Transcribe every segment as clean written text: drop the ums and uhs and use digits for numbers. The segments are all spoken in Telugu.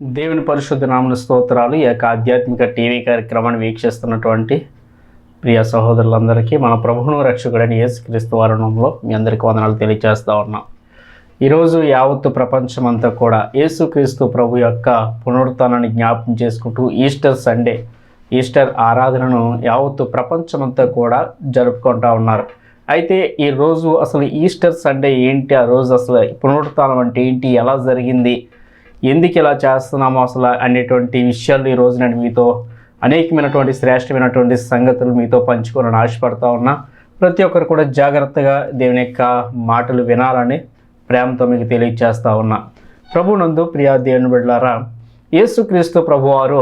దేవుని పరిశుద్ధ నామన స్తోత్రాలు. ఈ యొక్క ఆధ్యాత్మిక టీవీ కార్యక్రమాన్ని వీక్షిస్తున్నటువంటి ప్రియ సహోదరులందరికీ మన ప్రభువును రక్షకుడైన యేసుక్రీస్తు వారి నామములో మీ అందరికీ వందనాలు తెలియజేస్తూ ఉన్నాం. ఈరోజు యావత్తు ప్రపంచమంతా కూడా యేసుక్రీస్తు ప్రభు యొక్క పునరుత్థానాన్ని జ్ఞాపకం చేసుకుంటూ ఈస్టర్ సండే, ఈస్టర్ ఆరాధనను యావత్తు ప్రపంచమంతా కూడా జరుపుకుంటూ ఉన్నారు. అయితే ఈరోజు అసలు ఈస్టర్ సండే ఏంటి, ఆ రోజు అసలు పునరుత్థానం అంటే ఏంటి, ఎలా జరిగింది, ఎందుకు ఇలా చేస్తున్నామో అసలు అనేటువంటి విషయాలు ఈరోజు నేను మీతో అనేకమైనటువంటి శ్రేష్టమైనటువంటి సంగతులు మీతో పంచుకోవాలని ఆశపడతా ఉన్నా. ప్రతి ఒక్కరు కూడా జాగ్రత్తగా దేవుని యొక్క మాటలు వినాలని ప్రేమతో మీకు తెలియజేస్తూ ఉన్నా. ప్రభునందు ప్రియా దేవుని బిడ్డలారా, యేసుక్రీస్తు ప్రభువారు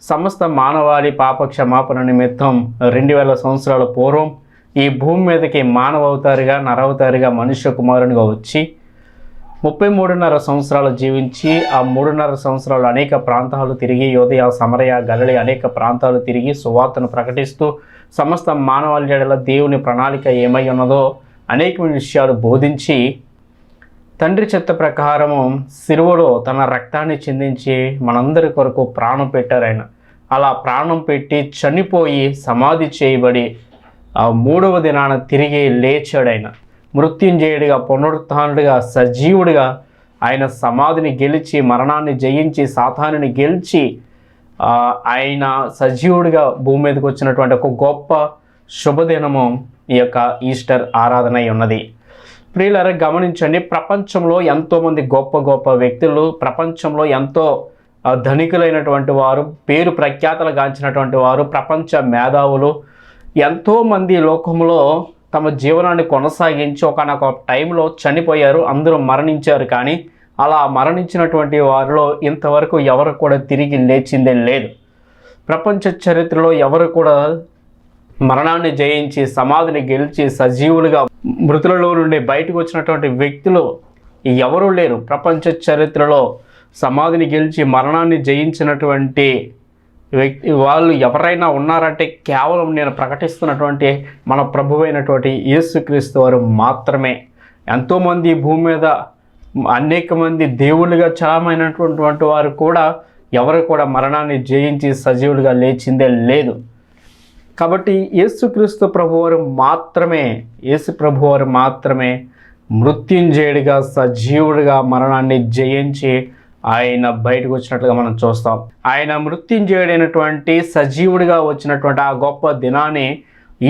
సమస్త మానవాళి పాప క్షమాపణ నిమిత్తం 2000 సంవత్సరాల పూర్వం ఈ భూమి మీదకి మానవ అవతారిగా, నరవతారిగా, మనుష్య కుమారునిగా వచ్చి 33.5 సంవత్సరాలు జీవించి ఆ 3.5 సంవత్సరాలు అనేక ప్రాంతాలు తిరిగి, యోదయ, సమరయ, గలిలయ అనేక ప్రాంతాలు తిరిగి సువార్తను ప్రకటిస్తూ సమస్త మానవాళి ఎడల దేవుని ప్రణాళిక ఏమై ఉన్నదో అనేకమైన విషయాలు బోధించి తండ్రి చిత్త ప్రకారము సిలువలో తన రక్తాన్ని చిందించి మనందరి కొరకు ప్రాణం పెట్టారు ఆయన. అలా ప్రాణం పెట్టి చనిపోయి సమాధి చేయబడి ఆ 3వ దినాన తిరిగి లేచాడు ఆయన. మృత్యుంజయుడిగా, పునరుత్థానుడిగా, సజీవుడిగా ఆయన సమాధిని గెలిచి, మరణాన్ని జయించి, సాతానుని గెలిచి ఆయన సజీవుడిగా భూమి మీదకి వచ్చినటువంటి ఒక గొప్ప శుభదినము ఈ యొక్క ఈస్టర్ ఆరాధన ఉన్నది. ప్రియులారా, గమనించండి, ప్రపంచంలో ఎంతోమంది గొప్ప గొప్ప వ్యక్తులు, ప్రపంచంలో ఎంతో ధనికులైనటువంటి వారు, పేరు ప్రఖ్యాతలు గాంచినటువంటి వారు, ప్రపంచ మేధావులు ఎంతోమంది లోకంలో తమ జీవనాన్ని కొనసాగించి ఒకనొక టైంలో చనిపోయారు, అందరూ మరణించారు. కానీ అలా మరణించినటువంటి వారిలో ఇంతవరకు ఎవరు కూడా తిరిగి లేచిందే లేదు. ప్రపంచ చరిత్రలో ఎవరు కూడా మరణాన్ని జయించి, సమాధిని గెలిచి, సజీవులుగా మృతులలో నుండి బయటకు వచ్చినటువంటి వ్యక్తులు ఎవరూ లేరు. ప్రపంచ చరిత్రలో సమాధిని గెలిచి మరణాన్ని జయించినటువంటి వ్యక్తి వాళ్ళు ఎవరైనా ఉన్నారంటే కేవలం నేను ప్రకటిస్తున్నటువంటి మన ప్రభువైనటువంటి యేసుక్రీస్తు వారు మాత్రమే. ఎంతోమంది భూమి మీద అనేక మంది దేవుళ్ళుగా చాలమైనటువంటి వారు కూడా ఎవరు కూడా మరణాన్ని జయించి సజీవులుగా లేచిందే లేదు. కాబట్టి యేసుక్రీస్తు ప్రభువారు మాత్రమే, యేసు ప్రభువారు మాత్రమే మృత్యుంజయుడిగా, సజీవుడిగా మరణాన్ని జయించి ఆయన బయటకు వచ్చినట్లుగా మనం చూస్తాం. ఆయన మృత్యుంజయుడైనటువంటి సజీవుడిగా వచ్చినటువంటి ఆ గొప్ప దినాన్ని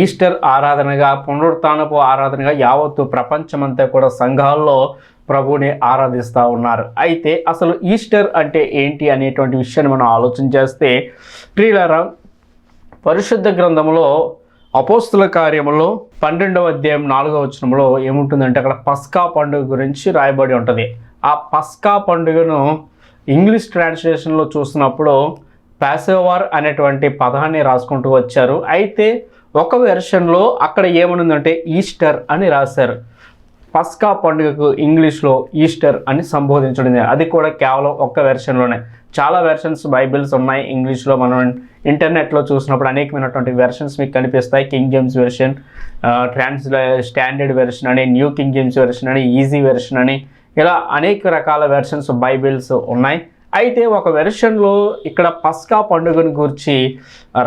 ఈస్టర్ ఆరాధనగా, పునరుత్థానపు ఆరాధనగా యావత్తు ప్రపంచమంతా కూడా సంఘాల్లో ప్రభువుని ఆరాధిస్తూ ఉన్నారు. అయితే అసలు ఈస్టర్ అంటే ఏంటి అనేటువంటి విషయాన్ని మనం ఆలోచన చేస్తే, ప్రియులారా, పరిశుద్ధ గ్రంథంలో అపోస్తుల కార్యములో 12వ అధ్యాయం 4వ వచనంలో ఏముంటుందంటే అక్కడ పస్కా పండుగ గురించి రాయబడి ఉంటుంది. ఆ పస్కా పండుగను ఇంగ్లీష్ ట్రాన్స్లేషన్లో చూసినప్పుడు పాసోవర్ అనేటువంటి పదాన్ని రాసుకుంటూ వచ్చారు. అయితే ఒక వెర్షన్లో అక్కడ ఏమనుందంటే ఈస్టర్ అని రాశారు. పస్కా పండుగకు ఇంగ్లీష్లో ఈస్టర్ అని సంబోధించడం, అది కూడా కేవలం ఒక్క వెర్షన్లోనే. చాలా వెర్షన్స్ బైబిల్స్ ఉన్నాయి ఇంగ్లీష్లో. మనం ఇంటర్నెట్లో చూసినప్పుడు అనేకమైనటువంటి వెర్షన్స్ మీకు కనిపిస్తాయి. King James version, standard version అని, న్యూ కింగ్ జేమ్స్ వెర్షన్ అని, ఈజీ వెర్షన్ అని, ఇలా అనేక రకాల వెర్షన్స్ బైబిల్స్ ఉన్నాయి. అయితే ఒక వెర్షన్లో ఇక్కడ పస్కా పండుగను గురించి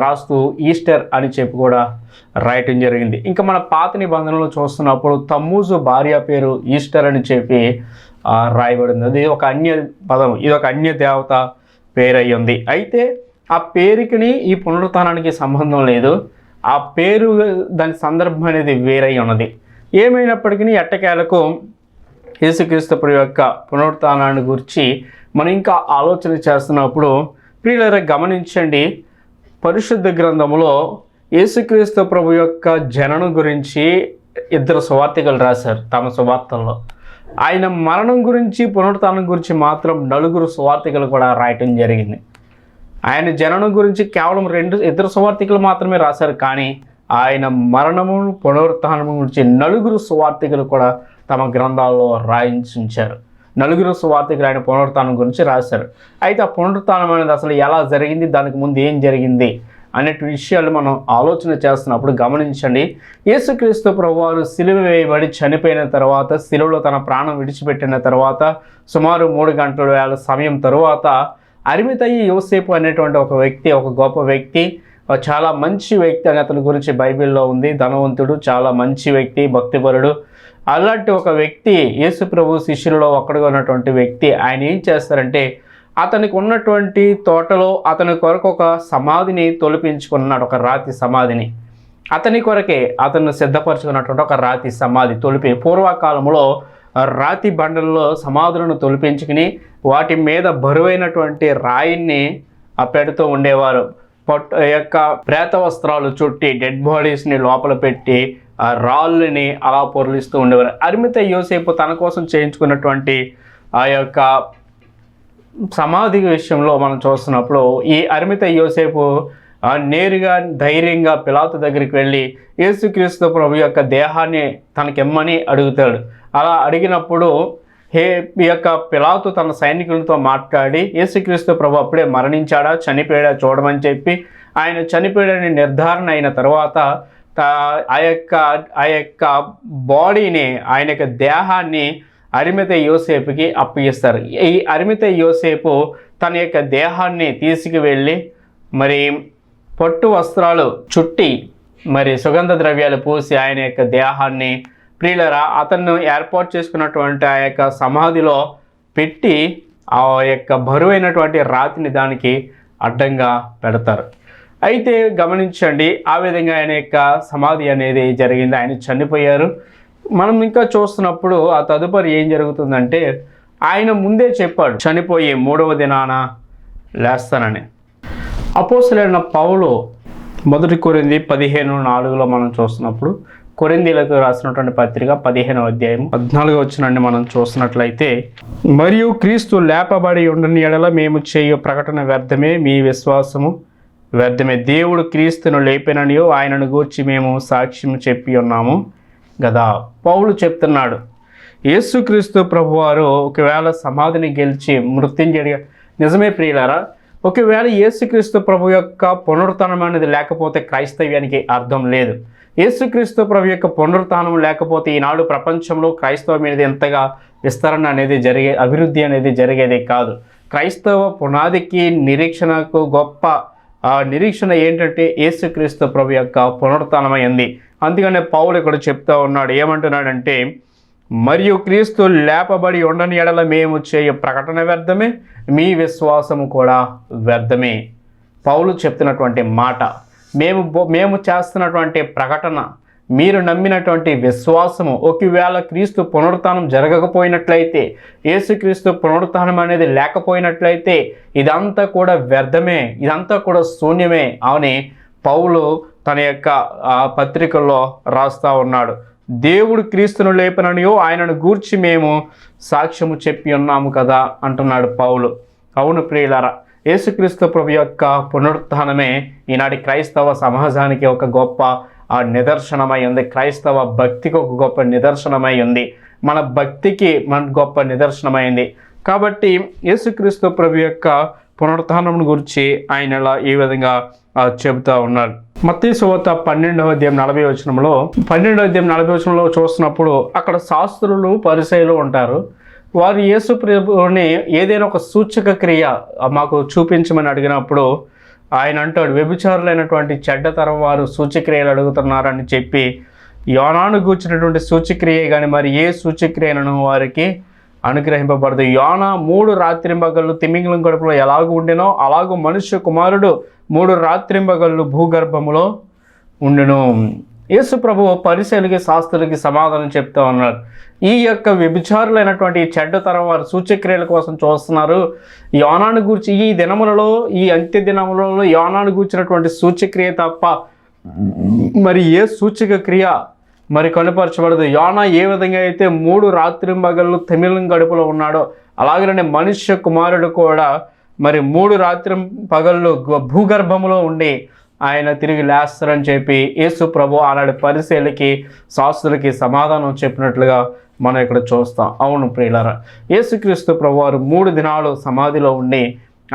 రాస్తూ ఈస్టర్ అని చెప్పి కూడా రాయటం జరిగింది. ఇంకా మన పాత నిబంధనలు చూస్తున్నప్పుడు తమ్మూజు భార్య పేరు ఈస్టర్ అని చెప్పి రాయబడింది. అది ఒక అన్య పదం, ఇది ఒక అన్య దేవత పేరు అయి ఉంది. అయితే ఆ పేరుకి ఈ పునరుత్థానానికి సంబంధం లేదు. ఆ పేరు, దాని సందర్భం అనేది వేరై ఉన్నది. ఏమైనప్పటికీ ఎట్టకేలకు యేసుక్రీస్తు ప్రభు యొక్క పునరుత్థానాన్ని గురించి మనం ఇంకా ఆలోచన చేస్తున్నప్పుడు ప్రియులారా, గమనించండి, పరిశుద్ధ గ్రంథంలో యేసుక్రీస్తు ప్రభు యొక్క జననం గురించి 2 సువార్తికులు రాశారు తమ సువార్తల్లో. ఆయన మరణం గురించి, పునరుత్థానం గురించి మాత్రం 4 సువార్తికులు కూడా రాయటం జరిగింది. ఆయన జననం గురించి కేవలం 2 సువార్తికులు మాత్రమే రాశారు. కానీ ఆయన మరణము, పునరుత్థానము గురించి 4 సువార్తికులు కూడా తమ గ్రంథాల్లో రాయించారు. 4 సువార్తికులు ఆయన పునరుత్థానం గురించి రాశారు. అయితే ఆ పునరుత్థానం అనేది అసలు ఎలా జరిగింది, దానికి ముందు ఏం జరిగింది అనే విషయాలు మనం ఆలోచన చేస్తున్నప్పుడు గమనించండి, యేసుక్రీస్తు ప్రభువారు సిలువ వేయబడి చనిపోయిన తర్వాత, సిలువలో తన ప్రాణం విడిచిపెట్టిన తర్వాత సుమారు 3 గంటల వేల సమయం తరువాత అరిమతయి యోసేపు అనేటువంటి ఒక వ్యక్తి, ఒక గొప్ప వ్యక్తి, చాలా మంచి వ్యక్తి అని అతని గురించి బైబిల్లో ఉంది. ధనవంతుడు, చాలా మంచి వ్యక్తి, భక్తిపరుడు. అలాంటి ఒక వ్యక్తి, యేసు ప్రభు శిష్యులలో ఒక్కడుగా ఉన్నటువంటి వ్యక్తి, ఆయన ఏం చేస్తారంటే అతనికి ఉన్నటువంటి తోటలో అతని కొరకు ఒక సమాధిని తొలిపించుకున్నాడు, ఒక రాతి సమాధిని. అతని కొరకే అతను సిద్ధపరచుకున్నటువంటి ఒక రాతి సమాధి పూర్వకాలంలో రాతి బండల్లో సమాధులను తొలిపించుకుని వాటి మీద బరువైనటువంటి రాయిని పెడుతూ ఉండేవారు. యొక్క ప్రేత వస్త్రాలు చుట్టి డెడ్ బాడీస్ని లోపల పెట్టి ఆ రాళ్ళని అలా పొరలిస్తూ ఉండేవారు. అరిమతయి యోసేపు తన కోసం చేయించుకున్నటువంటి ఆ యొక్క సమాధి విషయంలో మనం చూస్తున్నప్పుడు ఈ అరిమతయి యోసేపు నేరుగా ధైర్యంగా పిలాతు దగ్గరికి వెళ్ళి యేసుక్రీస్తు ప్రభు యొక్క దేహాన్ని తనకిమ్మని అడుగుతాడు. అలా అడిగినప్పుడు ఈ యొక్క పిలాతు తన సైనికులతో మాట్లాడి యేసుక్రీస్తు ప్రభు అప్పుడే మరణించాడా, చనిపోయాడా చూడమని చెప్పి, ఆయన చనిపోయాడని నిర్ధారణ అయిన తర్వాత ఆ యొక్క బాడీని, ఆయన యొక్క దేహాన్ని అరిమతయి యోసేపుకి అప్పగిస్తారు. ఈ అరిమతయి యోసేపు తన యొక్క దేహాన్ని తీసుకువెళ్ళి మరి పట్టు వస్త్రాలు చుట్టి మరి సుగంధ ద్రవ్యాలు పూసి ఆయన యొక్క దేహాన్ని ప్రియులరా అతను ఏర్పాటు చేసుకున్నటువంటి ఆ యొక్క సమాధిలో పెట్టి ఆ యొక్క బరువైనటువంటి రాతిని దానికి అడ్డంగా పెడతారు. అయితే గమనించండి, ఆ విధంగా ఆయన యొక్క సమాధి అనేది జరిగింది. ఆయన చనిపోయారు. మనం ఇంకా చూస్తున్నప్పుడు ఆ తదుపరి ఏం జరుగుతుందంటే ఆయన ముందే చెప్పాడు చనిపోయి 3వ దినాన లేస్తానని. అపోస్తలుడైన పౌలు 1 కొరింథీ 15:4 మనం చూస్తున్నప్పుడు, కొరింథీలకు రాసినటువంటి పత్రిక 15వ అధ్యాయం 14వ వచనాన్ని మనం చూస్తున్నట్లయితే, మరియు క్రీస్తు లేపబడి ఉండని ఎడల మేము చేయు ప్రకటన వ్యర్థమే, మీ విశ్వాసము వ్యర్థమే. దేవుడు క్రీస్తును లేపిననియో ఆయనను గూర్చి మేము సాక్ష్యం చెప్పి ఉన్నాము కదా. పౌలు చెప్తున్నాడు యేసుక్రీస్తు ప్రభువారు ఒకవేళ సమాధిని గెలిచి మృత్యుంజయుడిగా, నిజమే ప్రియులారా, ఒకవేళ యేసుక్రీస్తు ప్రభు యొక్క పునరుత్థానం అనేది లేకపోతే క్రైస్తవ్యానికి అర్థం లేదు. యేసుక్రీస్తు ప్రభు యొక్క పునరుత్థానం లేకపోతే ఈనాడు ప్రపంచంలో క్రైస్తవం అనేది ఎంతగా విస్తరణ అనేది అభివృద్ధి అనేది జరిగేది కాదు. క్రైస్తవ పునాదికి నిరీక్షణకు గొప్ప నిరీక్షణ ఏంటంటే యేసుక్రీస్తు ప్రభు యొక్క పునరుత్థానమైంది. అందుకనే పౌలు ఇక్కడ చెప్తా ఉన్నాడు, ఏమంటున్నాడంటే, మరియు క్రీస్తు లేపబడి ఉండని ఎడల మేము చేయు ప్రకటన వ్యర్థమే, మీ విశ్వాసము కూడా వ్యర్థమే. పౌలు చెప్తున్నటువంటి మాట, మేము చేస్తున్నటువంటి ప్రకటన, మీరు నమ్మినటువంటి విశ్వాసము, ఒకవేళ క్రీస్తు పునరుత్థానం జరగకపోయినట్లయితే, యేసుక్రీస్తు పునరుత్థానం అనేది లేకపోయినట్లయితే ఇదంతా కూడా వ్యర్థమే, ఇదంతా కూడా శూన్యమే అని పౌలు తన యొక్క పత్రికల్లో రాస్తూ ఉన్నాడు. దేవుడు క్రీస్తును లేపననియో ఆయనను గూర్చి మేము సాక్ష్యము చెప్పి ఉన్నాము కదా అంటున్నాడు పౌలు. అవును ప్రియులారా, యేసుక్రీస్తు ప్రభు యొక్క పునరుత్థానమే ఈనాటి క్రైస్తవ సమాజానికి ఒక గొప్ప నిదర్శనమై ఉంది. క్రైస్తవ భక్తికి ఒక గొప్ప నిదర్శనమై ఉంది. మన భక్తికి మన గొప్ప నిదర్శనమైంది. కాబట్టి యేసుక్రీస్తు ప్రభు యొక్క పునరుత్థానం గురించి ఆయన ఇలా ఈ విధంగా చెబుతూ ఉన్నారు. మత్తయి సువార్త 12వ అధ్యాయం 40వ వచనంలో చూస్తున్నప్పుడు అక్కడ శాస్త్రులు పరిసయ్యులు ఉంటారు. వారు యేసు ప్రభువుని ఏదైనా ఒక సూచక క్రియ మాకు చూపించమని అడిగినప్పుడు ఆయన అంటాడు, వ్యభిచారులైనటువంటి చెడ్డతరం వారు సూచక్రియలు అడుగుతున్నారని చెప్పి, యోనాను గూర్చినటువంటి సూచక్రియ కానీ మరి ఏ సూచక్రియను వారికి అనుగ్రహింపబడదు. యోనా 3 రాత్రింబగళ్ళు తిమింగలం గడుపులో ఎలాగూ ఉండెనో అలాగూ మనుష్య కుమారుడు 3 రాత్రింబగళ్ళు భూగర్భములో ఉండును. యేసు ప్రభువు పరిసయ్యులకి శాస్త్రులకి సమాధానం చెప్తా ఉన్నారు. ఈ యొక్క వ్యభిచారులైనటువంటి చెడ్డతరం వారు సూచక్రియల కోసం చూస్తున్నారు. యోనాను గూర్చి ఈ దినములలో, ఈ అంత్య దినములలో యోనాను గూర్చినటువంటి సూచక్రియ తప్ప మరి ఏ సూచక క్రియ మరి కనుపరచబడదు. యోనా ఏ విధంగా అయితే 3 రాత్రింబగళ్ళు తిమింగలం గడుపులో ఉన్నాడో అలాగనే మనుష్య కుమారుడు కూడా మరి 3 రాత్రింపగళ్ళు భూగర్భములో ఉండి ఆయన తిరిగి లేస్తారని చెప్పి యేసు ప్రభు ఆనాడు పరిసయ్యులకి శాస్త్రులకి సమాధానం చెప్పినట్లుగా మనం ఇక్కడ చూస్తాం. అవును ప్రియులారా, యేసుక్రీస్తు ప్రభు వారు 3 దినాలు సమాధిలో ఉండి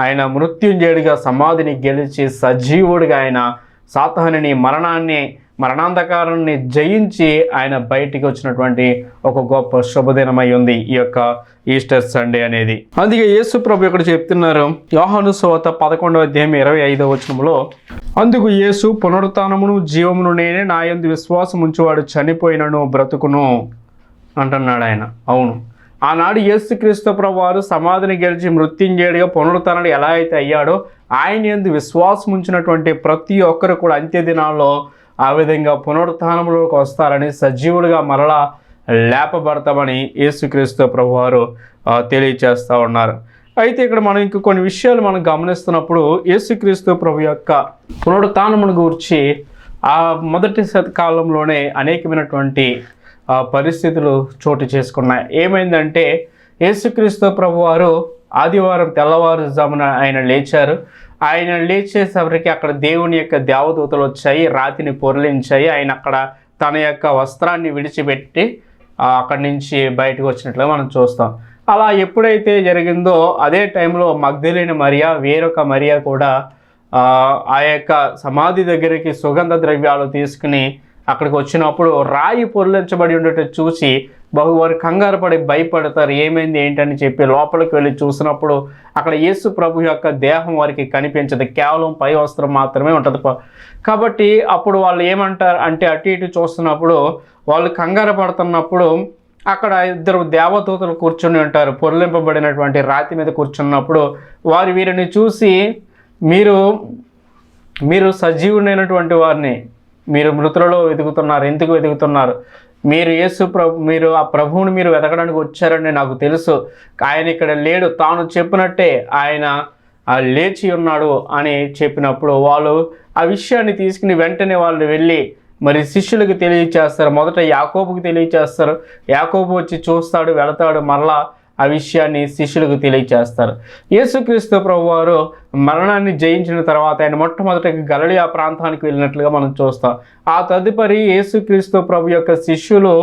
ఆయన మృత్యుంజయుడిగా సమాధిని గెలిచి సజీవుడిగా ఆయన సాతానుని మరణాన్ని మరణాంధకారాన్ని జయించి ఆయన బయటికి వచ్చినటువంటి ఒక గొప్ప శుభదినమై ఉంది ఈ యొక్క ఈస్టర్ సండే అనేది. అందుకే యేసు ప్రభు ఇక్కడ చెప్తున్నారు యోహాను సువార్త 11వ అధ్యాయం 25వ వచనంలో, అందుకు యేసు పునరుత్థానమును జీవమును నేనే, నా యందు విశ్వాసం ఉంచువాడు చనిపోయినను బ్రతుకును అంటున్నాడు ఆయన. అవును, ఆనాడు యేసుక్రీస్తు ప్రభు వారు సమాధిని గెలిచి మృత్యుంజయుడిగా పునరుత్థానుడు ఎలా అయితే అయ్యాడో ఆయన యందు విశ్వాసం ఉంచినటువంటి ప్రతి ఒక్కరు కూడా అంత్య దినాల్లో ఆ విధంగా పునరుత్థానంలోకి వస్తారని, సజీవులుగా మరలా లేపబడతామని యేసుక్రీస్తు ప్రభు వారు తెలియచేస్తూ ఉన్నారు. అయితే ఇక్కడ మనం ఇంక కొన్ని విషయాలు మనం గమనిస్తున్నప్పుడు యేసుక్రీస్తు ప్రభు యొక్క పునరుత్థానమును గురించి ఆ మొదటి శతకాలంలోనే అనేకమైనటువంటి పరిస్థితులు చోటు చేసుకున్నాయి. ఏమైందంటే యేసుక్రీస్తు ప్రభు వారు ఆదివారం తెల్లవారుజామున ఆయన లేచారు. ఆయన లేచేసరికి అక్కడ దేవుని యొక్క దేవదూతలు వచ్చాయి, రాతిని పొరలించాయి. ఆయన అక్కడ తన యొక్క వస్త్రాన్ని విడిచిపెట్టి అక్కడి నుంచి బయటకు వచ్చినట్లుగా మనం చూస్తాం. అలా ఎప్పుడైతే జరిగిందో అదే టైంలో మగ్దలేని మరియా, వేరొక మరియా కూడా ఆ యొక్క సమాధి దగ్గరికి సుగంధ ద్రవ్యాలు తీసుకుని అక్కడికి వచ్చినప్పుడు రాయి పొరలించబడి ఉండేట్టు చూసి వారు కంగారు పడి భయపడతారు. ఏమైంది ఏంటని చెప్పి లోపలికి వెళ్ళి చూసినప్పుడు అక్కడ యేసు ప్రభు యొక్క దేహం వారికి కనిపించదు, కేవలం పై వస్త్రం మాత్రమే ఉంటుంది. కాబట్టి అప్పుడు వాళ్ళు ఏమంటారు అంటే అటు ఇటు చూస్తున్నప్పుడు వాళ్ళు కంగారు పడుతున్నప్పుడు అక్కడ ఇద్దరు దేవదూతలు కూర్చొని ఉంటారు, పొరలింపబడినటువంటి రాతి మీద కూర్చున్నప్పుడు వారు వీరిని చూసి మీరు సజీవుడైనటువంటి వారిని మీరు మృతులలో వెతుకుతున్నారు, ఎందుకు వెతుకుతున్నారు? మీరు ఆ ప్రభువుని మీరు వెతకడానికి వచ్చారని నాకు తెలుసు, ఆయన ఇక్కడ లేడు, తాను చెప్పినట్టే ఆయన లేచి ఉన్నాడు అని చెప్పినప్పుడు వాళ్ళు ఆ విషయాన్ని తీసుకుని వెంటనే వాళ్ళు వెళ్ళి మరి శిష్యులకు తెలియచేస్తారు. మొదట యాకోబుకి తెలియచేస్తారు, యాకోబు వచ్చి చూస్తాడు, వెళతాడు, మరలా ఆ విషయాన్ని శిష్యులకు తెలియచేస్తారు. యేసుక్రీస్తు ప్రభు వారు మరణాన్ని జయించిన తర్వాత ఆయన మొట్టమొదటిగా గలిలయ ప్రాంతానికి వెళ్ళినట్లుగా మనం చూస్తాం. ఆ తదుపరి యేసుక్రీస్తు ప్రభు యొక్క శిష్యులు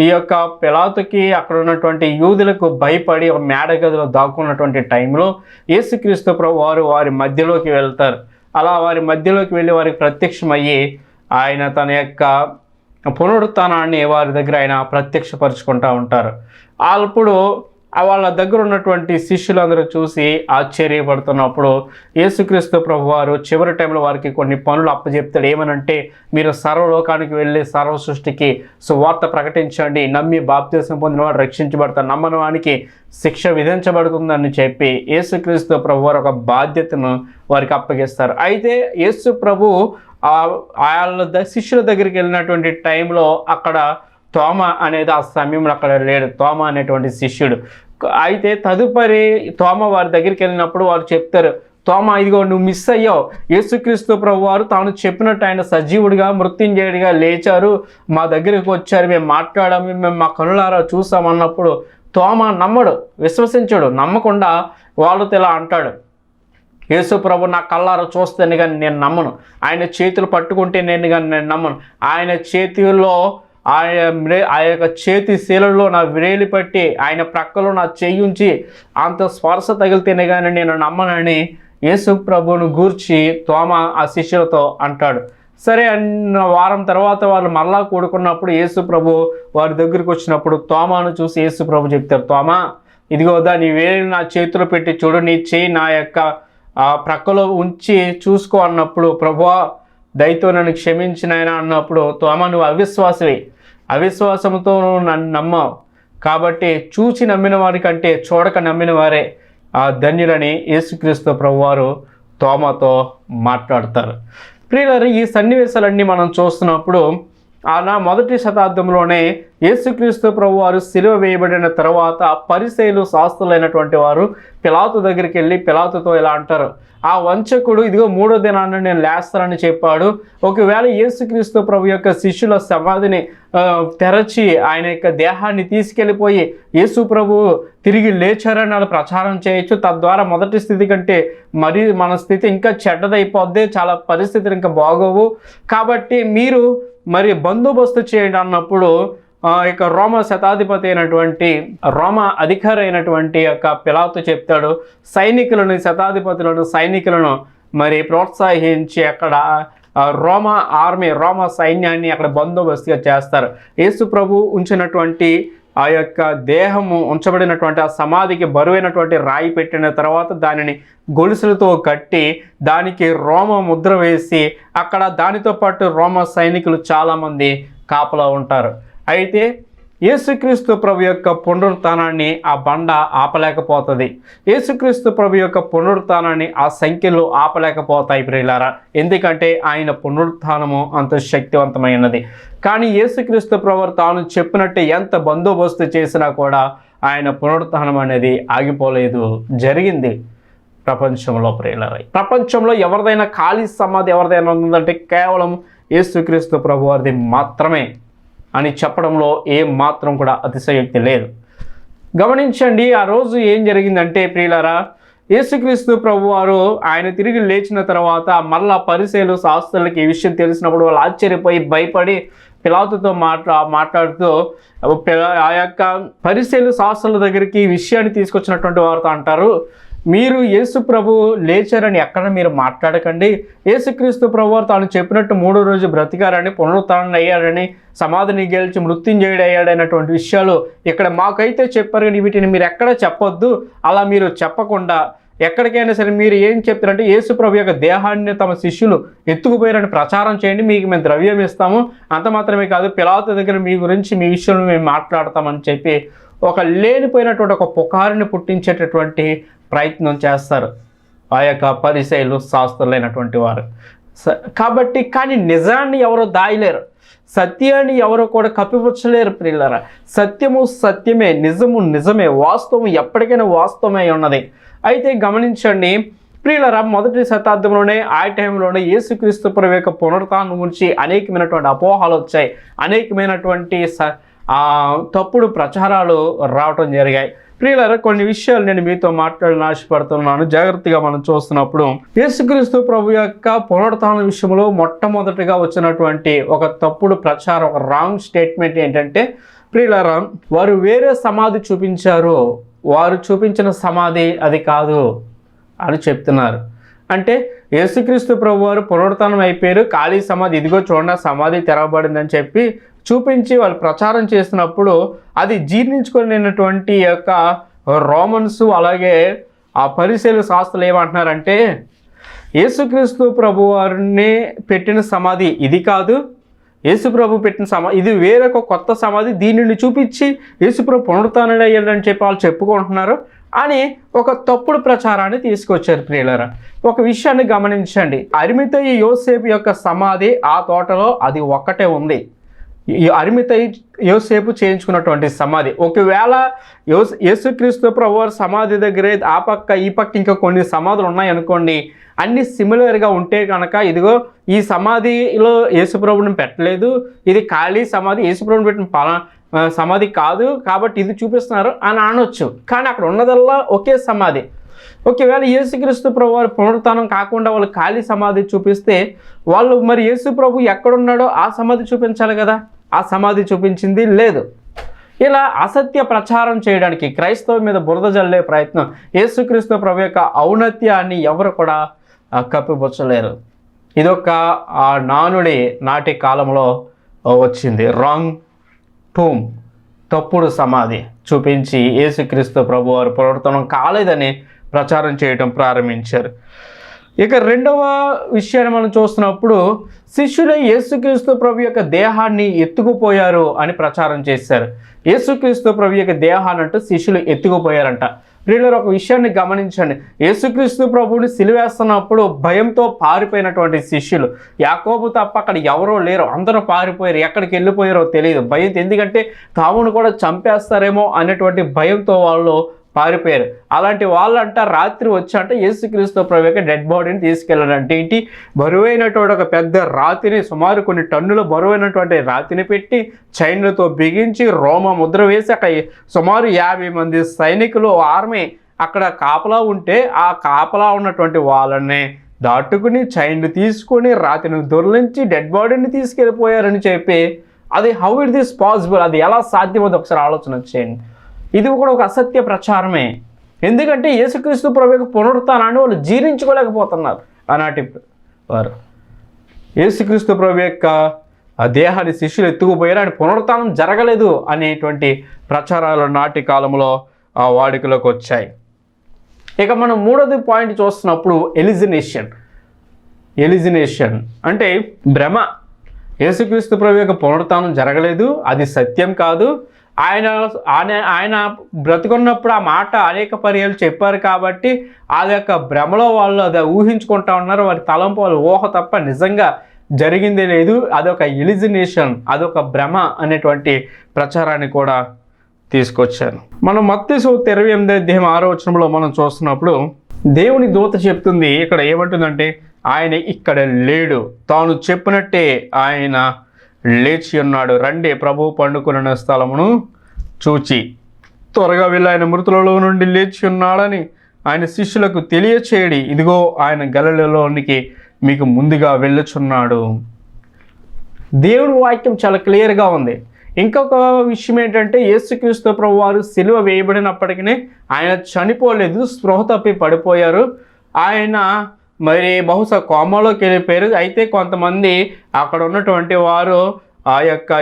ఈ యొక్క పిలాతుకి అక్కడ ఉన్నటువంటి యూదులకు భయపడి ఒక మేడ గదిలో దాక్కున్నటువంటి టైంలో యేసుక్రీస్తు ప్రభు వారు వారి మధ్యలోకి వెళ్తారు. అలా వారి మధ్యలోకి వెళ్ళి వారికి ప్రత్యక్షమయ్యి ఆయన తన యొక్క పునరుత్థానాన్ని వారి దగ్గర ఆయన ప్రత్యక్షపరుచుకుంటూ ఉంటారు. అప్పుడు వాళ్ళ దగ్గర ఉన్నటువంటి శిష్యులందరూ చూసి ఆశ్చర్యపడుతున్నప్పుడు యేసుక్రీస్తు ప్రభు వారు చివరి టైంలో వారికి కొన్ని పనులు అప్పచెప్తాడు. ఏమనంటే, మీరు సర్వలోకానికి వెళ్ళి సర్వ సృష్టికి సువార్త ప్రకటించండి, నమ్మి బాప్తిసం పొందిన వాడు రక్షించబడతారు, నమ్మని వానికి శిక్ష విధించబడుతుందని చెప్పి యేసుక్రీస్తు ప్రభు వారు ఒక బాధ్యతను వారికి అప్పగిస్తారు. అయితే యేసు ప్రభు వాళ్ళ శిష్యుల దగ్గరికి వెళ్ళినటువంటి టైంలో అక్కడ తోమ అనేది ఆ సమయంలో అక్కడ లేడు, తోమ అనేటువంటి శిష్యుడు. అయితే తదుపరి తోమ వారి దగ్గరికి వెళ్ళినప్పుడు వారు చెప్తారు, తోమ ఇదిగో నువ్వు మిస్ అయ్యావు, యేసుక్రీస్తు ప్రభు వారు తాను చెప్పినట్టు ఆయన సజీవుడిగా మృత్యుంజయుడిగా లేచారు, మా దగ్గరికి వచ్చారు, మేము మాట్లాడాము, మేము మా కనులారా చూసామన్నప్పుడు తోమ నమ్మడు, విశ్వసించడు. నమ్మకుండా వాళ్ళతో ఇలా అంటాడు, యేసు ప్రభు నా కళ్ళారా చూస్తేనే కానీ నేను నమ్మను, ఆయన చేతులు పట్టుకుంటే నేను కానీ నేను నమ్మను, ఆయన చేతిలో ఆ యొక్క చేతి శీలలో నా వ్రేలి పట్టి ఆయన ప్రక్కలో నా చెయ్యుంచి అంత స్పర్శ తగిలితేనే కానీ నేను నమ్మనని యేసు ప్రభువును గూర్చి తోమ ఆ శిష్యులతో అంటాడు. సరే అన్న వారం తర్వాత వాళ్ళు మళ్ళా కూడుకున్నప్పుడు యేసు ప్రభు వారి దగ్గరికి వచ్చినప్పుడు తోమాను చూసి యేసు ప్రభు చెప్తారు, తోమా ఇదిగోదా నీ వేలు నా చేతిలో పెట్టి చూడు, నీ చేయి నా యొక్క ప్రక్కలో ఉంచి చూసుకో అన్నప్పుడు, ప్రభువా దయతో నన్ను క్షమించినైనా అన్నప్పుడు, తోమ నువ్వు అవిశ్వాసంతో నన్ను నమ్మావు, కాబట్టి చూచి నమ్మిన వారి కంటే చూడక నమ్మిన వారే ధన్యులని యేసుక్రీస్తు ప్రభువారు తోమతో మాట్లాడతారు. ప్రియులారా, ఈ సన్నివేశాలన్నీ మనం చూస్తున్నప్పుడు మొదటి శతాబ్దంలోనే యేసుక్రీస్తు ప్రభువారు సిలువ వేయబడిన తర్వాత పరిసయ్యులు శాస్త్రులైనటువంటి వారు పిలాతు దగ్గరికి వెళ్ళి పిలాతుతో ఇలా అంటారు, ఆ వంచకుడు ఇదిగో 3వ దినాన్ని నేను లేస్తానని చెప్పాడు, ఒకవేళ యేసుక్రీస్తు ప్రభు యొక్క శిష్యుల సమాధిని తెరచి ఆయన యొక్క దేహాన్ని తీసుకెళ్ళిపోయి యేసు ప్రభు తిరిగి లేచారని వాళ్ళు ప్రచారం చేయొచ్చు, తద్వారా మొదటి స్థితి కంటే మరి మన స్థితి ఇంకా చెడ్డదైపోద్ది, చాలా పరిస్థితులు ఇంకా బాగోవు, కాబట్టి మీరు మరి బందోబస్తు చేయండి అన్నప్పుడు ఇక రోమ శతాధిపతి అయినటువంటి రోమ అధికారి అయినటువంటి యొక్క పిలాతు చెప్తాడు, శతాధిపతులను సైనికులను మరి ప్రోత్సహించి అక్కడ రోమా ఆర్మీ, రోమా సైన్యాన్ని అక్కడ బందోబస్తుగా చేస్తారు. యేసు ప్రభు ఉంచినటువంటి ఆ యొక్క దేహము ఉంచబడినటువంటి ఆ సమాధికి బరువైనటువంటి రాయి పెట్టిన తర్వాత దానిని గొలుసులతో కట్టి దానికి రోమ ముద్ర వేసి అక్కడ దానితో పాటు రోమ సైనికులు చాలామంది కాపలా ఉంటారు. అయితే యేసుక్రీస్తు ప్రభు యొక్క పునరుత్థానాన్ని ఆ బండ ఆపలేకపోతుంది. యేసుక్రీస్తు ప్రభు యొక్క పునరుత్థానాన్ని ఆ సంఖ్యలు ఆపలేకపోతాయి ప్రియులారా. ఎందుకంటే ఆయన పునరుత్థానము అంత శక్తివంతమైనది. కానీ యేసుక్రీస్తు ప్రభు తాను చెప్పినట్టు ఎంత బందోబస్తు చేసినా కూడా ఆయన పునరుత్థానం అనేది ఆగిపోలేదు, జరిగింది ప్రపంచంలో ప్రియులారా. ప్రపంచంలో ఎవరిదైనా ఖాళీ సమాధి ఎవరిదైనా ఉందంటే కేవలం యేసుక్రీస్తు ప్రభు వారిది మాత్రమే అని చెప్పడంలో ఏం మాత్రం కూడా అతిశయోక్తి లేదు. గమనించండి, ఆ రోజు ఏం జరిగిందంటే ప్రియులారా, యేసుక్రీస్తు ప్రభు వారు ఆయన తిరిగి లేచిన తర్వాత మళ్ళా పరిసయ్యులు శాస్త్రులకి ఈ విషయం తెలిసినప్పుడు వాళ్ళు ఆశ్చర్యపోయి భయపడి పిలాతుతో మాట్లాడుతూ ఆ యొక్క పరిసయ్యులు శాస్త్రుల దగ్గరికి ఈ విషయాన్ని తీసుకొచ్చినటువంటి వారితో అంటారు, మీరు యేసు ప్రభు లేచారని ఎక్కడ మీరు మాట్లాడకండి. యేసుక్రీస్తు ప్రభు వారు తాను చెప్పినట్టు 3వ రోజు బ్రతికారని, పునరుత్థానం అయ్యాడని, సమాధిని గెలిచి మృత్యుంజయుడు అయ్యాడైనటువంటి విషయాలు ఇక్కడ మాకైతే చెప్పారు, కానీ వీటిని మీరు ఎక్కడ చెప్పొద్దు. అలా మీరు చెప్పకుండా ఎక్కడికైనా సరే మీరు ఏం చెప్తారంటే యేసు ప్రభు యొక్క దేహాన్ని తమ శిష్యులు ఎత్తుకుపోయారని ప్రచారం చేయండి, మీకు మేము ద్రవ్యం ఇస్తాము, అంత మాత్రమే కాదు పిలాతు దగ్గర మీ గురించి మీ విషయంలో మేము మాట్లాడతామని చెప్పి ఒక లేనిపోయినటువంటి ఒక పుకారుని పుట్టించేటటువంటి ప్రయత్నం చేస్తారు ఆ యొక్క పరిసయ్యులు శాస్త్రులైనటువంటి వారు. కాబట్టి కానీ నిజాన్ని ఎవరో దాయలేరు, సత్యాన్ని ఎవరో కూడా కప్పిపుచ్చలేరు ప్రియులారా. సత్యము సత్యమే, నిజము నిజమే, వాస్తవం ఎప్పటికైనా వాస్తవమై ఉన్నది. అయితే గమనించండి ప్రియులారా, మొదటి శతాబ్దంలోనే ఆ టైంలోనే యేసుక్రీస్తు ప్రభు యొక్క పునరుత్థానం గురించి అనేకమైనటువంటి అపోహలు వచ్చాయి, అనేకమైనటువంటి తప్పుడు ప్రచారాలు రావటం జరిగాయి. ప్రియులారా, కొన్ని విషయాలు నేను మీతో మాట్లాడాలని ఆశపడుతున్నాను. జాగ్రత్తగా మనం చూస్తున్నప్పుడు యేసుక్రీస్తు ప్రభు యొక్క పునరుత్థానం విషయంలో మొట్టమొదటిగా వచ్చినటువంటి ఒక తప్పుడు ప్రచారం, ఒక రాంగ్ స్టేట్మెంట్ ఏంటంటే ప్రియులారా, వారు వేరే సమాధి చూపించారు, వారు చూపించిన సమాధి అది కాదు అని చెప్తున్నారు. అంటే యేసుక్రీస్తు ప్రభు వారు పునరుత్థానం అయిపోయారు, ఖాళీ సమాధి ఇదిగో చూడండి సమాధి తెరవబడిందని చెప్పి చూపించి వాళ్ళు ప్రచారం చేసినప్పుడు అది జీర్ణించుకునేటువంటి యొక్క రోమన్స్ అలాగే ఆ పరిసయ్యుల శాస్త్రులు ఏమంటున్నారంటే యేసుక్రీస్తు ప్రభు వారిని పెట్టిన సమాధి ఇది కాదు, యేసు ప్రభు పెట్టిన సమాధి ఇది వేరొక కొత్త సమాధి, దీనిని చూపించి యేసు ప్రభు పునరుత్థానం అయ్యాడని చెప్పి వాళ్ళు చెప్పుకుంటున్నారు అని ఒక తప్పుడు ప్రచారాన్ని తీసుకొచ్చారు ప్రియులారా. ఒక విషయాన్ని గమనించండి, అరిమతయి యోసేపు యొక్క సమాధి ఆ తోటలో అది ఒక్కటే ఉంది. ఈ అరిమతయి యోసేపు చేయించుకున్నటువంటి సమాధి. ఒకవేళ యేసుక్రీస్తు ప్రభు వారి సమాధి దగ్గరే ఆ పక్క ఈ పక్క ఇంకా కొన్ని సమాధులు ఉన్నాయి అనుకోండి, అన్ని సిమిలర్గా ఉంటే కనుక ఇదిగో ఈ సమాధిలో యేసుప్రభుని పెట్టలేదు, ఇది ఖాళీ సమాధి, యేసుప్రభుని పెట్టిన సమాధి కాదు కాబట్టి ఇది చూపిస్తున్నారు అని అనొచ్చు. కానీ అక్కడ ఉన్నదల్లా ఒకే సమాధి. ఒకవేళ యేసుక్రీస్తు ప్రభు వారి పునరుత్థానం కాకుండా వాళ్ళు ఖాళీ సమాధి చూపిస్తే వాళ్ళు మరి యేసు ప్రభు ఎక్కడున్నాడో ఆ సమాధి చూపించాలి కదా, ఆ సమాధి చూపించింది లేదు. ఇలా అసత్య ప్రచారం చేయడానికి క్రైస్తవం మీద బురద జల్లే ప్రయత్నం, యేసుక్రీస్తు ప్రభు యొక్క ఔన్నత్యాన్ని ఎవరు కూడా కప్పిపుచ్చలేరు. ఇదొక నానుడి నాటి కాలంలో వచ్చింది. రాంగ్ టూమ్, తప్పుడు సమాధి చూపించి యేసుక్రీస్తు ప్రభు వారు పునరుత్థానం కాలేదని ప్రచారం చేయడం ప్రారంభించారు. ఇక రెండవ విషయాన్ని మనం చూస్తున్నప్పుడు శిష్యులే యేసుక్రీస్తు ప్రభు యొక్క దేహాన్ని ఎత్తుకుపోయారు అని ప్రచారం చేశారు. యేసుక్రీస్తు ప్రభు యొక్క దేహాన్ని అంటూ శిష్యులు ఎత్తుకుపోయారంట. ప్రియులారా, ఒక విషయాన్ని గమనించండి, యేసుక్రీస్తు ప్రభువుని సిలువేస్తున్నప్పుడు భయంతో పారిపోయినటువంటి శిష్యులు, యాకోబు తప్ప అక్కడ ఎవరో లేరు, అందరూ పారిపోయారు, ఎక్కడికి వెళ్ళిపోయారో తెలియదు భయంతో, ఎందుకంటే తామును కూడా చంపేస్తారేమో అనేటువంటి భయంతో వాళ్ళు పారిపోయారు. అలాంటి వాళ్ళంట రాత్రి వచ్చి యేసుక్రీస్తు ప్రభు యొక్క డెడ్ బాడీని తీసుకెళ్ళారంటే ఏంటి, బరువైనటువంటి ఒక పెద్ద రాతిని, సుమారు కొన్ని టన్నుల బరువైనటువంటి రాతిని పెట్టి చైన్లతో బిగించి రోమ ముద్ర వేసి అక్కడ సుమారు 50 మంది సైనికులు ఆర్మీ అక్కడ కాపలా ఉంటే ఆ కాపలా ఉన్నటువంటి వాళ్ళని దాటుకుని చైన్లు తీసుకొని రాతిని దొర్లించి డెడ్ బాడీని తీసుకెళ్ళిపోయారని చెప్పి, అది హౌ ఇట్ దిస్ పాసిబుల్, అది ఎలా సాధ్యమవుతుంది ఒకసారి ఆలోచన చేయండి. ఇది కూడా ఒక అసత్య ప్రచారమే. ఎందుకంటే యేసుక్రీస్తు ప్రభు యొక్క పునరుత్థానాన్ని వాళ్ళు జీర్ణించుకోలేకపోతున్నారు ఆనాటి వారు. యేసుక్రీస్తు ప్రభు యొక్క ఆ దేహాన్ని శిష్యులు ఎత్తుకుపోయారు, ఆయన పునరుత్థానం జరగలేదు అనేటువంటి ప్రచారాలు నాటి కాలంలో ఆ వాడుకలోకి వచ్చాయి. ఇక మనం మూడోది పాయింట్ చూస్తున్నప్పుడు ఎలిజినేషన్ అంటే భ్రమ. యేసుక్రీస్తు ప్రభు యొక్క పునరుత్థానం జరగలేదు, అది సత్యం కాదు. ఆయన బ్రతుకున్నప్పుడు ఆ మాట అనేక పర్యాలు చెప్పారు కాబట్టి అది యొక్క భ్రమలో వాళ్ళు అది ఊహించుకుంటా ఉన్నారు. వారి తలంపు వాళ్ళ ఊహ తప్ప నిజంగా జరిగిందే లేదు. అదొక ఎలిజినేషన్, అదొక భ్రమ అనేటువంటి ప్రచారాన్ని కూడా తీసుకొచ్చాను. మనం మత్తయి 28:6 మనం చూస్తున్నప్పుడు దేవుని దూత చెప్తుంది, ఇక్కడ ఏమంటుందంటే ఆయన ఇక్కడ లేడు, తాను చెప్పినట్టే ఆయన లేచి ఉన్నాడు, రండి ప్రభు పండుకున్న స్థలమును చూచి త్వరగా వెళ్ళి ఆయన మృతులలో నుండి లేచి ఉన్నాడని ఆయన శిష్యులకు తెలియచేయడి, ఇదిగో ఆయన గలిలయలోనికి మీకు ముందుగా వెళ్ళుచున్నాడు. దేవుని వాక్యం చాలా క్లియర్గా ఉంది. ఇంకొక విషయం ఏంటంటే యేసుక్రీస్తు ప్రభు వారు సిలువ వేయబడినప్పటికీ ఆయన చనిపోలేదు, స్పృహ తప్పి పడిపోయారు. ఆయన మరి బహుశా కోమాలోకి వెళ్ళిపోయారు. అయితే కొంతమంది అక్కడ ఉన్నటువంటి వారు ఆ యొక్క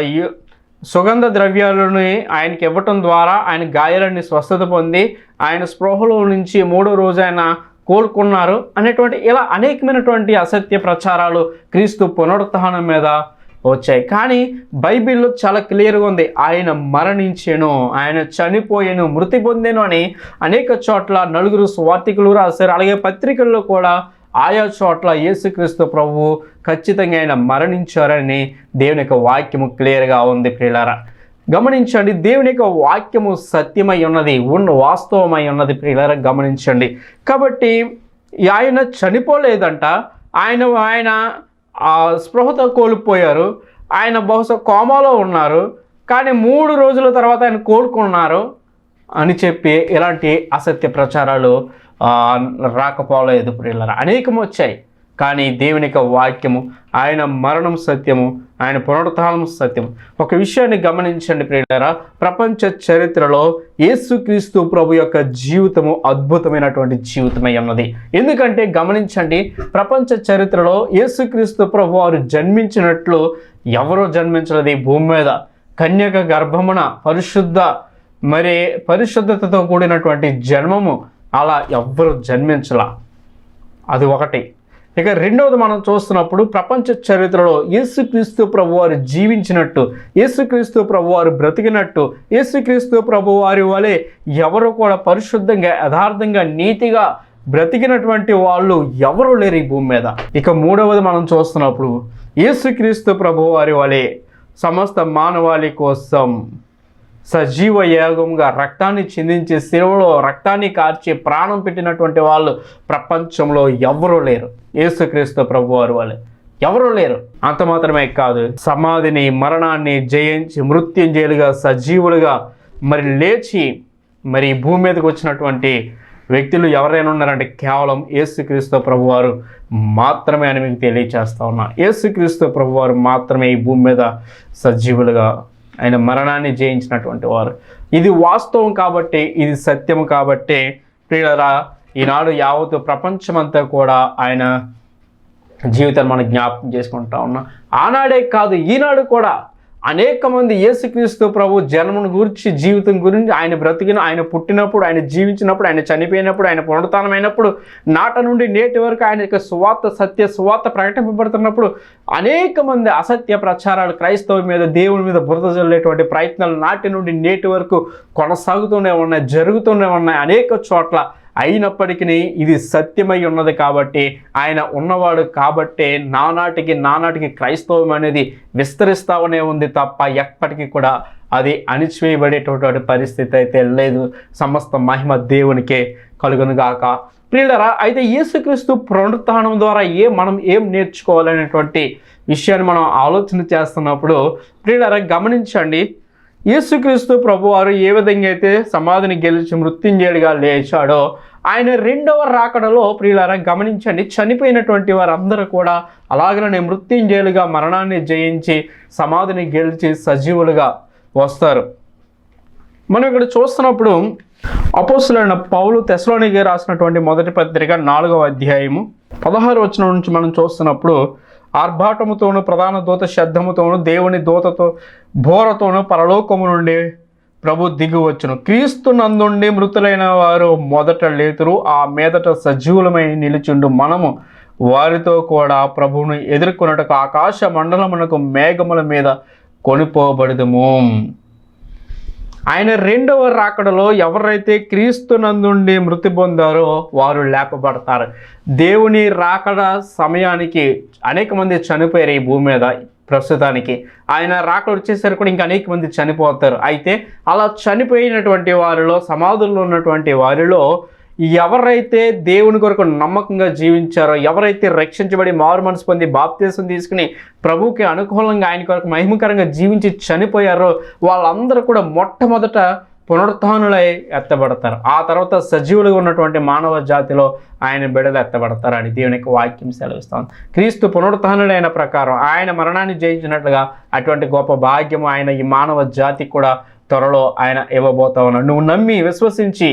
సుగంధ ద్రవ్యాలను ఆయనకి ఇవ్వటం ద్వారా ఆయన గాయాలన్నీ స్వస్థత పొంది ఆయన స్పృహలో నుంచి 3వ రోజు ఆయన కోలుకున్నారు అనేటువంటి ఇలా అనేకమైనటువంటి అసత్య ప్రచారాలు క్రీస్తు పునరుత్థానం మీద వచ్చాయి. కానీ బైబిల్లో చాలా క్లియర్గా ఉంది, ఆయన మరణించెను, ఆయన చనిపోయాను, మృతి పొందాను అని అనేక చోట్ల నలుగురు సువార్తికులు రాశారు. అలాగే పత్రికల్లో కూడా ఆయా చోట్ల యేసుక్రీస్తు ప్రభువు ఖచ్చితంగా ఆయన మరణించారని దేవుని యొక్క వాక్యము క్లియర్గా ఉంది. ప్రియులారా గమనించండి, దేవుని యొక్క వాక్యము సత్యమై ఉన్నది, వాస్తవమై ఉన్నది. ప్రియులారా గమనించండి. కాబట్టి ఆయన చనిపోలేదంట, ఆయన స్పృహత కోల్పోయారు, ఆయన బహుశా కోమాలో ఉన్నారు, కానీ 3 రోజుల తర్వాత ఆయన కోలుకున్నారు అని చెప్పి ఇలాంటి అసత్య ప్రచారాలు రాకపోలేదు. ప్రియులారా అనేకం వచ్చాయి. కానీ దేవుని యొక్క వాక్యము, ఆయన మరణం సత్యము, ఆయన పునరుత్థానం సత్యము. ఒక విషయాన్ని గమనించండి ప్రియులారా, ప్రపంచ చరిత్రలో యేసుక్రీస్తు ప్రభు యొక్క జీవితము అద్భుతమైనటువంటి జీవితమై ఉన్నది. ఎందుకంటే గమనించండి, ప్రపంచ చరిత్రలో యేసుక్రీస్తు ప్రభు వారు జన్మించినట్లు ఎవరో జన్మించలేదు ఈ భూమి మీద. కన్యక గర్భమున పరిశుద్ధతతో కూడినటువంటి జన్మము అలా ఎవ్వరు జన్మించలా. అది ఒకటి. ఇక రెండవది మనం చూస్తున్నప్పుడు ప్రపంచ చరిత్రలో యేసుక్రీస్తు ప్రభు వారు జీవించినట్టు, యేసుక్రీస్తు ప్రభు వారు బ్రతికినట్టు, యేసుక్రీస్తు ప్రభు వారి వలె ఎవరు కూడా పరిశుద్ధంగా యథార్థంగా నీతిగా బ్రతికినటువంటి వాళ్ళు ఎవరు లేరు ఈ భూమి మీద. ఇక మూడవది మనం చూస్తున్నప్పుడు యేసుక్రీస్తు ప్రభు వారి వలె సమస్త మానవాళి కోసం సజీవ యాగంగా రక్తాన్ని చిందించి శిలువలో రక్తాన్ని కార్చి ప్రాణం పెట్టినటువంటి వాళ్ళు ప్రపంచంలో ఎవరూ లేరు. యేసుక్రీస్తు ప్రభు వారి వలె ఎవరూ లేరు. అంత మాత్రమే కాదు, సమాధిని మరణాన్ని జయించి మృత్యుంజయులుగా సజీవులుగా లేచి భూమి మీదకి వచ్చినటువంటి వ్యక్తులు ఎవరైనా ఉన్నారంటే కేవలం యేసుక్రీస్తు ప్రభు వారు మాత్రమే అని మీకు తెలియచేస్తా ఉన్నా. యేసుక్రీస్తు ప్రభు వారు మాత్రమే ఈ భూమి మీద సజీవులుగా ఆయన మరణాన్ని జయించినటువంటి వారు. ఇది వాస్తవం కాబట్టి, ఇది సత్యము కాబట్టి ప్రియులారా ఈనాడు యావత్ ప్రపంచమంతా కూడా ఆయన జీవితాన్ని మనం జ్ఞాపకం చేసుకుంటా ఉన్నాం. ఆనాడే కాదు, ఈనాడు కూడా అనేక మంది యేసుక్రీస్తు ప్రభు జన్మను గురించి, జీవితం గురించి, ఆయన బ్రతికిన, ఆయన పుట్టినప్పుడు, ఆయన జీవించినప్పుడు, ఆయన చనిపోయినప్పుడు, ఆయన పునరుత్థానమైనప్పుడు, నాట నుండి నేటి వరకు ఆయన యొక్క సువార్త ప్రకటింపబడుతున్నప్పుడు అనేక మంది అసత్య ప్రచారాలు క్రైస్తవ మీద, దేవుని మీద బురద జల్లేటువంటి ప్రయత్నాలు నాటి నుండి నేటి వరకు కొనసాగుతూనే ఉన్నాయి, జరుగుతూనే ఉన్నాయి అనేక చోట్ల. అయినప్పటికీ ఇది సత్యమై ఉన్నది కాబట్టి, ఆయన ఉన్నవాడు కాబట్టే నానాటికి క్రైస్తవం అనేది విస్తరిస్తానే ఉంది తప్ప ఎప్పటికీ కూడా అది అణిచివేయబడేటటువంటి పరిస్థితి అయితే లేదు. సమస్త మహిమ దేవునికే కలుగునుగాక. ప్రియులారా అయితే యేసుక్రీస్తు పునరుత్థానం ద్వారా మనం ఏం నేర్చుకోవాలనేటువంటి విషయాన్ని మనం ఆలోచన చేస్తున్నప్పుడు ప్రియులారా గమనించండి, యేసుక్రీస్తు ప్రభువారు ఏ విధంగా అయితే సమాధిని గెలిచి మృత్యుంజయుడిగా లేచాడో ఆయన రెండవ రాకడలో ప్రియులారా గమనించండి, చనిపోయినటువంటి వారందరూ కూడా అలాగనే మృత్యుంజయులుగా మరణాన్ని జయించి సమాధిని గెలిచి సజీవులుగా వస్తారు. మనం ఇక్కడ చూస్తున్నప్పుడు అపోస్తలుడైన పౌలు తెస్సలోనికీయులకు రాసినటువంటి మొదటి పత్రిక 4వ అధ్యాయము 16వ వచనం నుంచి మనం చూస్తున్నప్పుడు ఆర్భాటముతోను ప్రధాన దూత శబ్దముతోను దేవుని దూతతో బోరతోను పరలోకము నుండి ప్రభు దిగువచ్చును. క్రీస్తు నందుండి మృతులైన వారు మొదట లేతురు, ఆ మీదట సజీవులమై నిలుచుండు మనము వారితో కూడా ప్రభువును ఎదుర్కొన్నట్టుకు ఆకాశ మండలమునకు మేఘముల మీద కొనిపోబడదుము. ఆయన రెండవ రాకడలో ఎవరైతే క్రీస్తు నందుండి మృతి పొందారో వారు లేపబడతారు. దేవుని రాకడ సమయానికి అనేక మంది చనిపోయారు ఈ భూమి మీద. ప్రస్తుతానికి ఆయన రాకడ వచ్చేసరికి కూడా ఇంకా అనేక మంది చనిపోతారు. అయితే అలా చనిపోయినటువంటి వారిలో, సమాధుల్లో ఉన్నటువంటి వారిలో ఎవరైతే దేవుని కొరకు నమ్మకంగా జీవించారో, ఎవరైతే రక్షించబడి మారు మనసు పొంది బాప్తీసం తీసుకుని ప్రభువుకి అనుకూలంగా ఆయన కొరకు మహిమకరంగా జీవించి చనిపోయారో వాళ్ళందరూ కూడా మొట్టమొదట పునరుత్థానులై ఎత్తబడతారు. ఆ తర్వాత సజీవులుగా ఉన్నటువంటి మానవ జాతిలో ఆయన బిడ్డలు ఎత్తబడతారని దేవుని యొక్క వాక్యం సెలవిస్తాం. క్రీస్తు పునరుత్థానుడైన ప్రకారం ఆయన మరణాన్ని జయించినట్లుగా అటువంటి గొప్ప భాగ్యము ఆయన ఈ మానవ జాతికి కూడా త్వరలో ఆయన ఇవ్వబోతా ఉన్నాడు. నువ్వు నమ్మి విశ్వసించి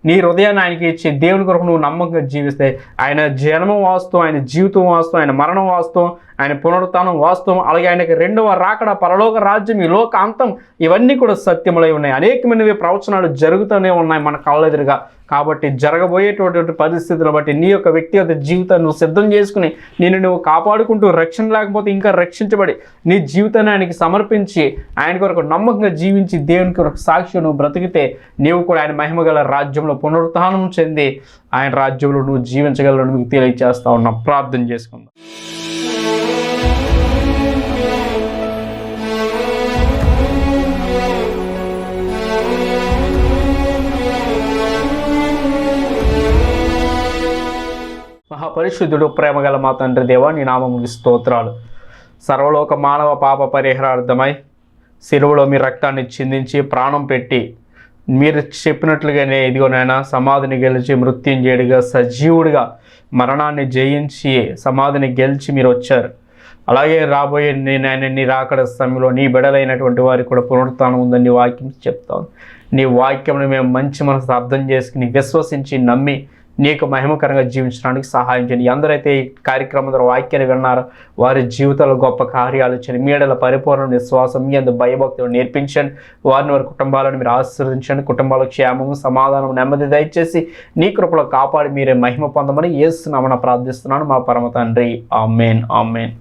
నీ హృదయాన్ని ఆయనకి ఇచ్చి దేవుని కొరకు నువ్వు నమ్మకంగా జీవిస్తే ఆయన జన్మం వాస్తవం, ఆయన జీవితం వాస్తవం, ఆయన మరణం వాస్తవం, ఆయన పునరుత్థానం వాస్తవం, అలాగే ఆయనకి రెండవ రాకడ, పరలోక రాజ్యం, ఈ లోక అంతం, ఇవన్నీ కూడా సత్యములై ఉన్నాయి. అనేకమైనవి ప్రవచనాలు జరుగుతూనే ఉన్నాయి మన కళ్ళెదురుగా. కాబట్టి జరగబోయేటటువంటి పరిస్థితులను బట్టి నీ యొక్క వ్యక్తిగత జీవితాన్ని నువ్వు సిద్ధం చేసుకుని నిన్ను నువ్వు కాపాడుకుంటూ, రక్షణ లేకపోతే ఇంకా రక్షించబడి నీ జీవితాన్ని ఆయనకి సమర్పించి ఆయన కొరకు నమ్మకంగా జీవించి దేవుని కొరకు సాక్షి నువ్వు బ్రతికితే నీవు కూడా ఆయన మహిమగల రాజ్యంలో పునరుత్థానం చెంది ఆయన రాజ్యంలో నువ్వు జీవించగలను మీకు తెలియజేస్తా ఉన్నా. ప్రార్థన చేసుకుందాం. మహాపరిశుద్ధుడు, ప్రేమగల మా తండ్రి దేవా, నీ నామముకి స్తోత్రాలు. సర్వలోక మానవ పాప పరిహారార్థమై శిలువలో మీ రక్తాన్ని చిందించి ప్రాణం పెట్టి మీరు చెప్పినట్లుగానే ఇదిగోనైనా సమాధిని గెలిచి మృత్యుంజయుడిగా సజీవుడిగా మరణాన్ని జయించి సమాధిని గెలిచి మీరు వచ్చారు. అలాగే రాబోయే నీ రాకడ సమయంలో నీ బిడలైనటువంటి వారికి కూడా పునరుత్థానం ఉందని నీ వాక్యం చెప్తాను. నీ వాక్యంని మేము మంచి మనసు అర్థం చేసుకుని విశ్వసించి నమ్మి నీకు మహిమకరంగా జీవించడానికి సహాయం చేయండి. ఎందరైతే ఈ కార్యక్రమం ద్వారా వాక్యాన్ని విన్నారో వారి జీవితాల్లో గొప్ప కార్యాలు చేయండి. మీ ఎడల పరిపూర్ణ విశ్వాసం, మీ అందు భయభక్తులు నేర్పించండి. వారిని వారి కుటుంబాలను మీరు ఆశీర్వదించండి. కుటుంబాల క్షేమము, సమాధానం, నెమ్మది దయచేసి నీ కృపలో కాపాడి మీరే మహిమ పొందమని యేసు నామమున ప్రార్థిస్తున్నాను మా పరమ తండ్రి. ఆమేన్, ఆమేన్.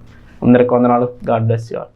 అందరికీ వందనాలు. God bless you all.